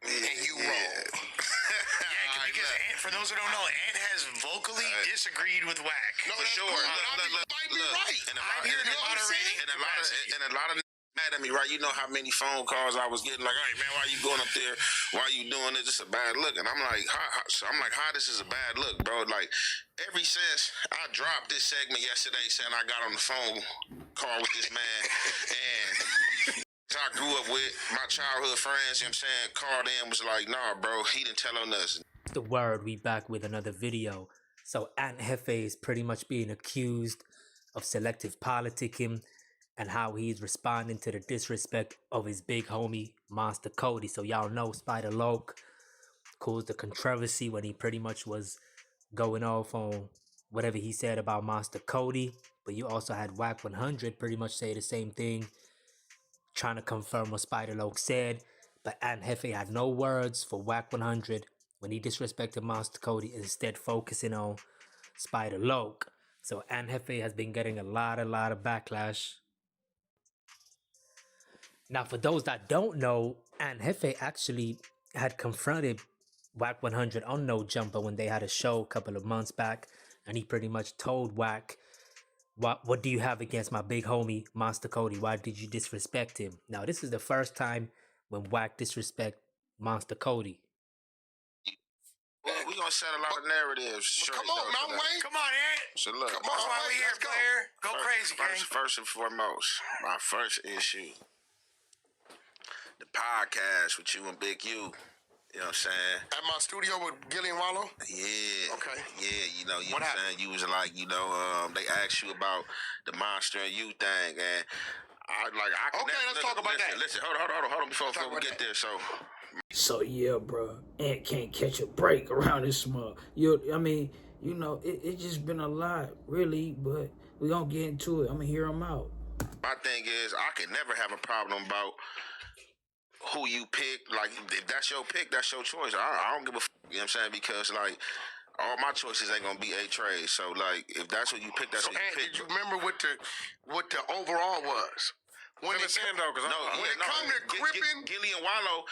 and you roll. Yeah, because Ant, for those who don't know, Ant has vocally disagreed with WAG. No, for sure. Cool. Might be right. And a lot of mad at me, right? You know how many phone calls I was getting, like, hey man, why you going up there? Why you doing this? It's a bad look. And I'm like, how this is a bad look, bro? Like, ever since I dropped this segment yesterday saying I got on the phone call with this man and I grew up with, my childhood friends, you know what I'm saying, called in, was like, nah, bro, he didn't tell on us. The word, we back with another video. So Aunt Hefe is pretty much being accused of selective politicking and how he's responding to the disrespect of his big homie Monster Cody. So y'all know Spider Loke caused the controversy when he pretty much was going off on whatever he said about Monster Cody. But you also had WAG 100 pretty much say the same thing, trying to confirm what Spider Loke said. But Aunt Hefe had no words for WAG 100 when he disrespected Monster Cody, instead focusing on Spider Loke. So Aunt Hefe has been getting a lot of backlash. Now, for those that don't know, Aunt Hefe actually had confronted WAG 100 on No Jumper when they had a show a couple of months back, and he pretty much told WAG, what do you have against my big homie Monster Cody? Why did you disrespect him? Now, this is the first time when WAG disrespect Monster Cody. Well, we gonna set a lot of narratives. Sure, come on, Mountain Wayne. Come on, Ant. So look, come on, that's why we here, player. Go crazy, gang. First and foremost, my first issue, the podcast with you and Big U. You know what I'm saying? At my studio with Gilly and Wallow? Yeah. Okay. Yeah, you know what I'm saying? You was like, they asked you about the Monster and You thing, and let's talk about that. Listen, hold on, before we get there, So yeah, bro, Ant can't catch a break around this small. It just been a lot, really, but we gonna get into it. I'm gonna hear him out. My thing is, I could never have a problem about who you pick. Like, if that's your pick, that's your choice. I don't give a f***, you know what I'm saying? Because, like, all my choices ain't gonna be A-Trade. So, like, if that's what you pick, that's what you pick. Did you remember what the overall was? When it comes to gripping, Gilly and Wallow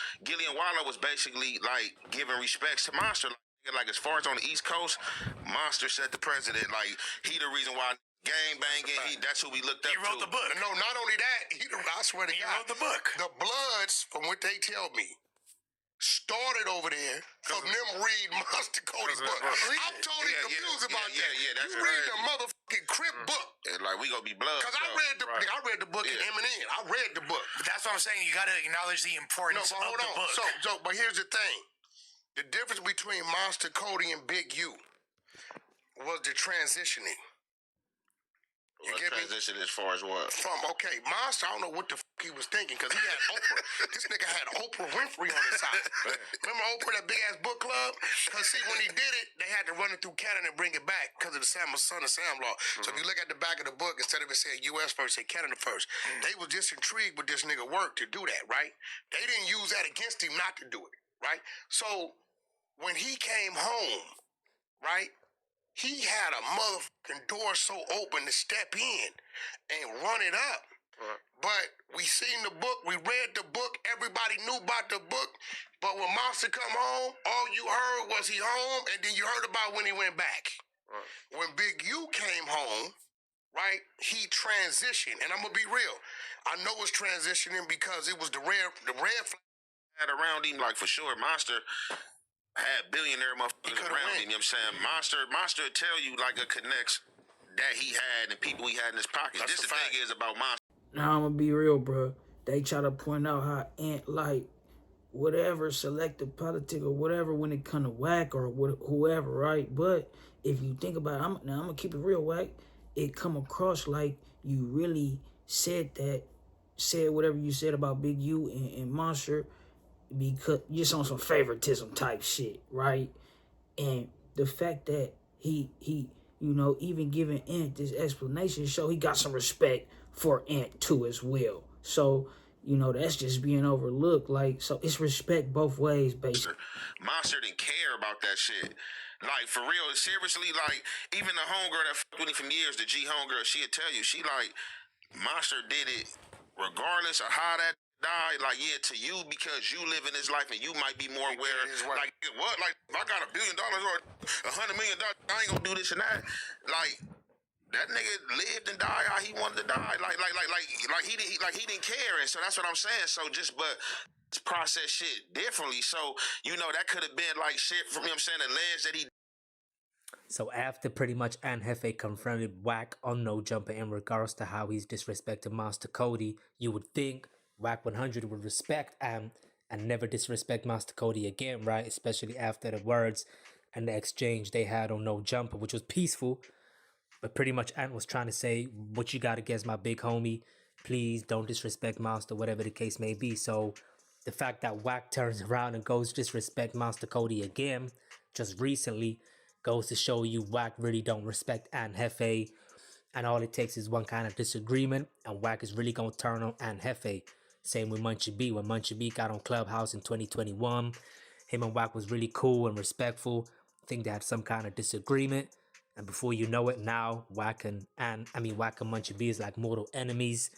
was basically like giving respects to Monster. Like as far as on the East Coast, Monster set the precedent. Like he the reason why gang banging. That's who we looked up to. He wrote the book. No, not only that, I swear to God, he wrote the book. The Bloods, from what they tell me, started over there from them read Monster Cody's book. I'm totally confused about that. Yeah, that's you read the motherfucking Crip book. Like we gonna be blood. Because I read the book in Eminem. I read the book. But that's what I'm saying. You got to acknowledge the importance of the book. But here's the thing: the difference between Monster Cody and Big U was the transitioning. You get transition me? As far as what? Monster, I don't know what the fuck he was thinking, because he had Oprah. This nigga had Oprah Winfrey on his side. Remember Oprah, that big-ass book club? Because, see, when he did it, they had to run it through Canada and bring it back because of the Son of Sam law. So if you look at the back of the book, instead of it saying U.S. first, say Canada first. They was just intrigued with this nigga work to do that, right? They didn't use that against him not to do it, right? So when he came home, right, he had a motherfucking door so open to step in and run it up. But we seen the book, we read the book, everybody knew about the book. But when Monster come home, all you heard was he home, and then you heard about when he went back. When Big U came home, right, he transitioned. And I'm going to be real. I know it's transitioning because it was the red flag had around him, like for sure. Monster had billionaire motherfuckers around him, you know what I'm saying? Monster tell you like it connects that he had and people he had in his pockets. This the thing is about Monster. Now I'm gonna be real, bro. They try to point out how Ant like whatever selective politics or whatever when it come to WAG or whoever, right? But if you think about it, I'm gonna keep it real, WAG. It come across like you really said whatever you said about Big U and Monster, because just on some favoritism type shit, right? And the fact that he even giving Ant this explanation show he got some respect for Ant too as well. So, that's just being overlooked. Like, so it's respect both ways, basically. Monster didn't care about that shit. Like, for real, seriously, like, even the homegirl that fucked with him from years, the G homegirl, she'd tell you, she like, Monster did it regardless of how that die, like, yeah, to you, because you live in this life and you might be more aware. Like, what? Like, if I got $1 billion or $100 million, I ain't gonna do this and that. Like, that nigga lived and died how he wanted to die. Like he didn't care. And so that's what I'm saying. So but process shit differently. So, that could have been like shit from him saying, alleged that he. So after pretty much Hefe confronted W.I.G on No Jumper in regards to how he's disrespected Master Cody, you would think W.I.G 100 would respect and never disrespect Master Cody again, right? Especially after the words and the exchange they had on No Jumper, which was peaceful. But pretty much Ant was trying to say, what you got against my big homie? Please don't disrespect Master, whatever the case may be. So the fact that W.I.G turns around and goes disrespect Master Cody again, just recently, goes to show you W.I.G really don't respect Ant Hefe. And all it takes is one kind of disagreement, and W.I.G is really going to turn on Ant Hefe. Same with Munchie B. When Munchie B got on Clubhouse in 2021, him and W.I.G was really cool and respectful. I think they had some kind of disagreement. And before you know it, now W.I.G and Munchie B is like mortal enemies.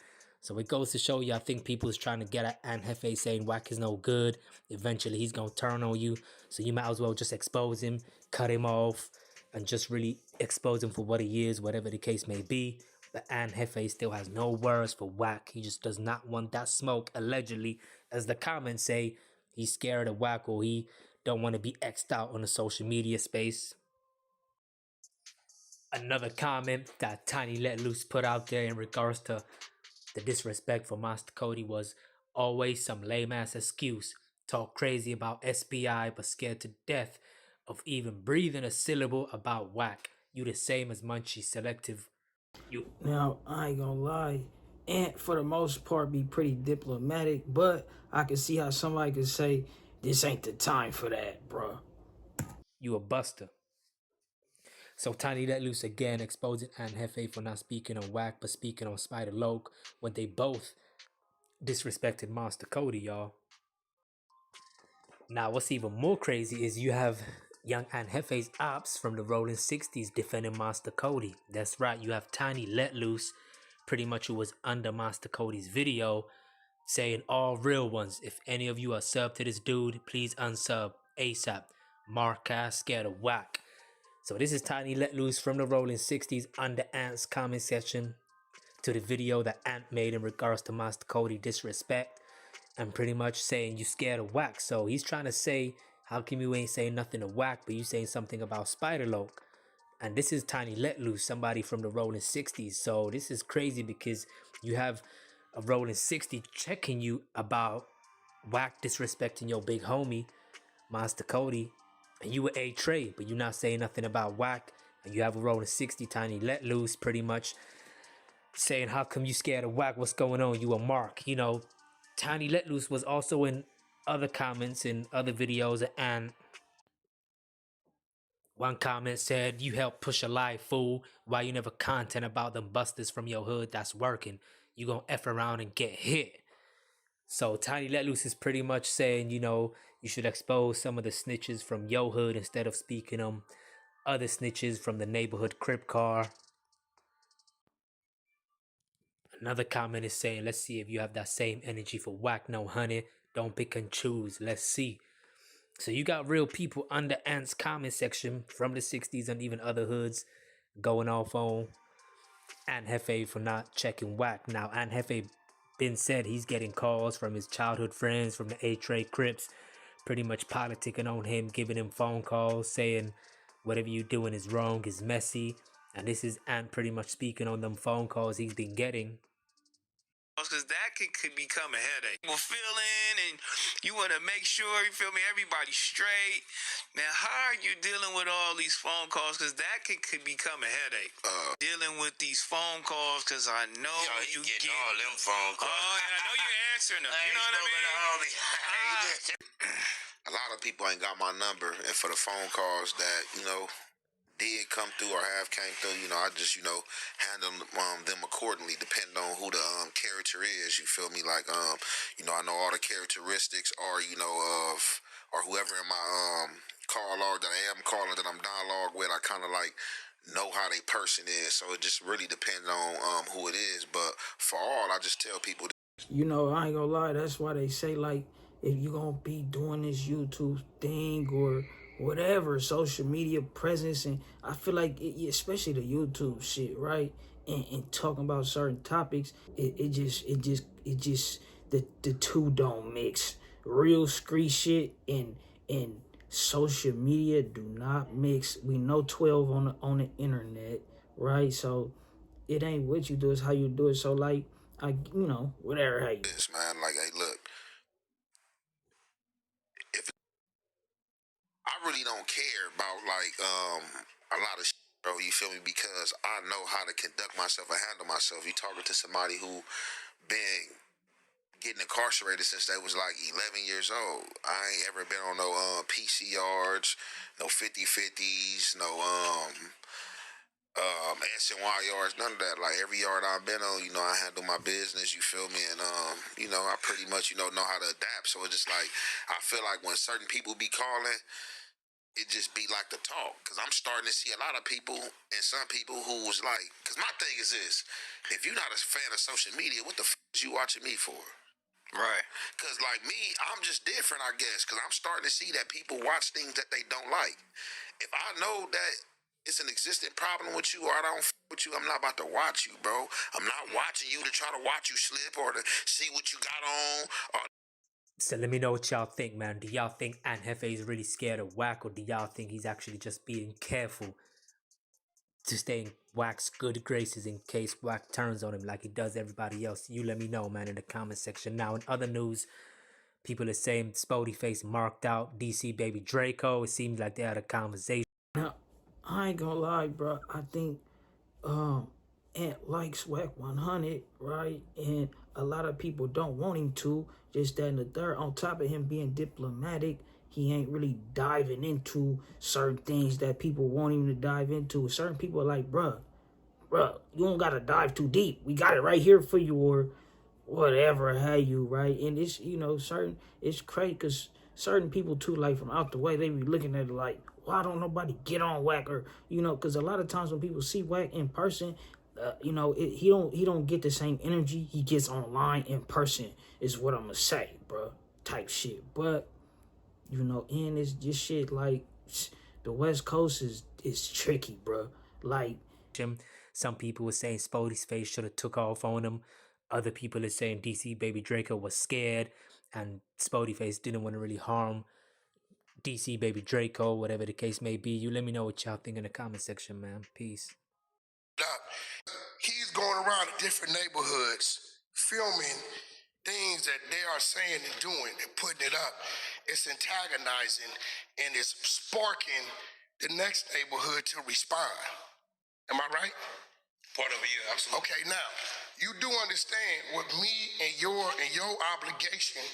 So it goes to show you, I think people is trying to get at Ant Hefe saying W.I.G is no good. Eventually he's going to turn on you. So you might as well just expose him, cut him off, and just really expose him for what he is, whatever the case may be. But Ant Hefe still has no words for W.I.G. He just does not want that smoke, allegedly. As the comments say, he's scared of W.I.G or he don't want to be X'd out on the social media space. Another comment that Tiny Let Loose put out there in regards to the disrespect for Master Cody was always some lame-ass excuse. Talk crazy about SPI but scared to death of even breathing a syllable about W.I.G. You the same as Munchie Selective. Now, I ain't gonna lie, Ant for the most part be pretty diplomatic, but I can see how somebody could say, this ain't the time for that, bruh. You a buster. So Tiny Let Loose again exposing Ant Hefe for not speaking on W.I.G but speaking on Spider Loc when they both disrespected Master Cody, y'all. Now, what's even more crazy is you have young Ant Hefe's ops from the Rollin 60s defending Master Cody. That's right, you have Tiny Let Loose, pretty much who was under Master Cody's video, saying all real ones, if any of you are sub to this dude, please unsub ASAP. Marcus scared of W.I.G. So this is Tiny Let Loose from the Rollin 60s under Ant's comment section to the video that Ant made in regards to Master Cody disrespect. And pretty much saying you scared of W.I.G. So he's trying to say, how come you ain't saying nothing to W.I.G, but you saying something about Spider Loc? And this is Tiny Let Loose, somebody from the Rollin 60s. So this is crazy because you have a Rollin 60 checking you about W.I.G disrespecting your big homie, Master Cody. And you were A-Trey, but you're not saying nothing about W.I.G. And you have a Rollin 60 Tiny Let Loose pretty much saying, how come you scared of W.I.G? What's going on? You a mark, Tiny Let Loose was also in other comments in other videos, and one comment said, you help push a lie, fool. Why you never content about them busters from your hood that's working? You gonna F around and get hit. So Tiny Let Loose is pretty much saying, you should expose some of the snitches from your hood instead of speaking on other snitches from the neighborhood crib car. Another comment is saying, let's see if you have that same energy for W.I.G. No, honey, don't pick and choose. Let's see. So you got real people under Ant's comment section from the 60s and even other hoods going off on Ant Hefe for not checking W.I.G. Now, Ant Hefe been said he's getting calls from his childhood friends from the A-Trey Crips, pretty much politicking on him, giving him phone calls, saying whatever you doing is wrong, is messy. And this is Ant pretty much speaking on them phone calls he's been getting. Because that could become a headache. People feeling, and you want to make sure, you feel me, everybody's straight. Now, how are you dealing with all these phone calls? Because that could become a headache. Dealing with these phone calls, because I know you get all them phone calls. Oh, and I know you're answering them. You know what I mean? A lot of people ain't got my number, and for the phone calls that, did come through or have came through, I just, handle them accordingly, depending on who the character is. You feel me? Like, I know all the characteristics are, of or whoever in my call log that I am calling, that I'm dialogue with. I kind of like know how they person is, so it just really depends on who it is. But for all, I just tell people You know, I ain't gonna lie, that's why they say, like, if you gonna be doing this YouTube thing or whatever, social media presence, and I feel like, especially the YouTube shit, right? And talking about certain topics, the two don't mix. Real street shit and social media do not mix. We know 12 on the internet, right? So it ain't what you do, it's how you do it. So like, whatever, how you. This man, like, hey, look, if I really don't care about like a lot of shit, bro. You feel me? Because I know how to conduct myself and handle myself. You talking to somebody who been getting incarcerated since they was like 11 years old. I ain't ever been on no PCRs, no 50/50s, no SNY yards, none of that. Like every yard I've been on, you know, I handle my business, you feel me? And you know, I pretty much, you know how to adapt. So it's just like I feel like when certain people be calling, it just be like the talk. Cause I'm starting to see a lot of people and some people who was like, cause my thing is this, if you're not a fan of social media, what the is you watching me for? Right. Cause like me, I'm just different, I guess. Cause I'm starting to see that people watch things that they don't like. If I know that it's an existing problem with you or I don't with you, I'm not about to watch you, bro. I'm not watching you to try to watch you slip or to see what you got on. So let me know what y'all think, man. Do y'all think Hefe is really scared of WAG, or do y'all think he's actually just being careful to stay in WAG's good graces in case WAG turns on him like he does everybody else? You let me know, man, in the comment section. Now, in other news, people are saying Spody Face marked out DC Baby Draco. It seems like they had a conversation. Now, I ain't gonna lie, bro. I think Ant likes WAC 100, right? And a lot of people don't want him to. Just that and the third, on top of him being diplomatic, he ain't really diving into certain things that people want him to dive into. Certain people are like, bruh, you don't gotta dive too deep. We got it right here for you, or whatever have you, right? And it's, it's crazy because certain people too, like from out the way, they be looking at it like, why don't nobody get on WAC? Or, because a lot of times when people see WAC in person, he don't get the same energy he gets online in person, is what I'm gonna say, bro, type shit. But, and it's just shit like, the West Coast is tricky, bro. Like, some people were saying Spody's Face should have took off on him. Other people are saying DC Baby Draco was scared and Spody Face didn't want to really harm DC Baby Draco, whatever the case may be. You let me know what y'all think in the comment section, man. Peace. He's going around to different neighborhoods filming things that they are saying and doing and putting it up. It's antagonizing and it's sparking the next neighborhood to respond. Am I right? Part of it, yeah, absolutely. Okay, now, you do understand what me and your obligation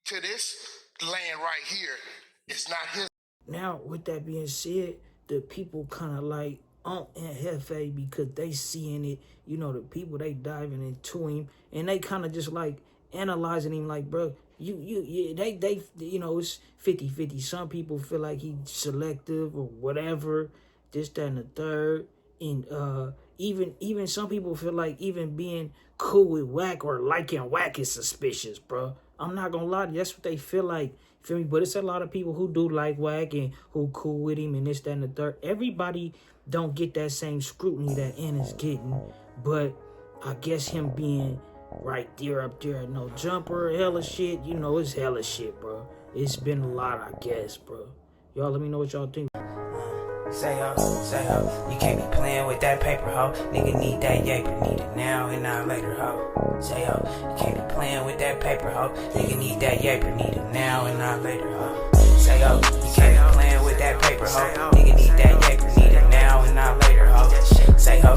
to this land right here is not his. now, with that being said, the people kind of like on Hefe because they seeing it, the people, they diving into him and they kind of just like analyzing him like, bro, it's 50-50. Some people feel like he's selective or whatever, this, that, and the third. And even some people feel like even being cool with WAC or liking WAC is suspicious, bro. I'm not gonna lie to you, that's what they feel like. Feel me? But it's a lot of people who do like WAC and who cool with him and this, that, and the third. Everybody don't get that same scrutiny that N is getting. But I guess him being right there up there, no jumper, hella shit, it's hella shit, bro. It's been a lot, I guess, bro. Y'all let me know what y'all think. Say ho, you can't be playing with that paper, ho. Nigga need that yaper, need it now and not later, ho. Say ho, you can't be playing with that paper, ho. Nigga need that yaper, need it now and not later, ho. Say ho, you can't be playing with that paper, ho. Nigga need that yaper, need it now and not later, ho. Say ho,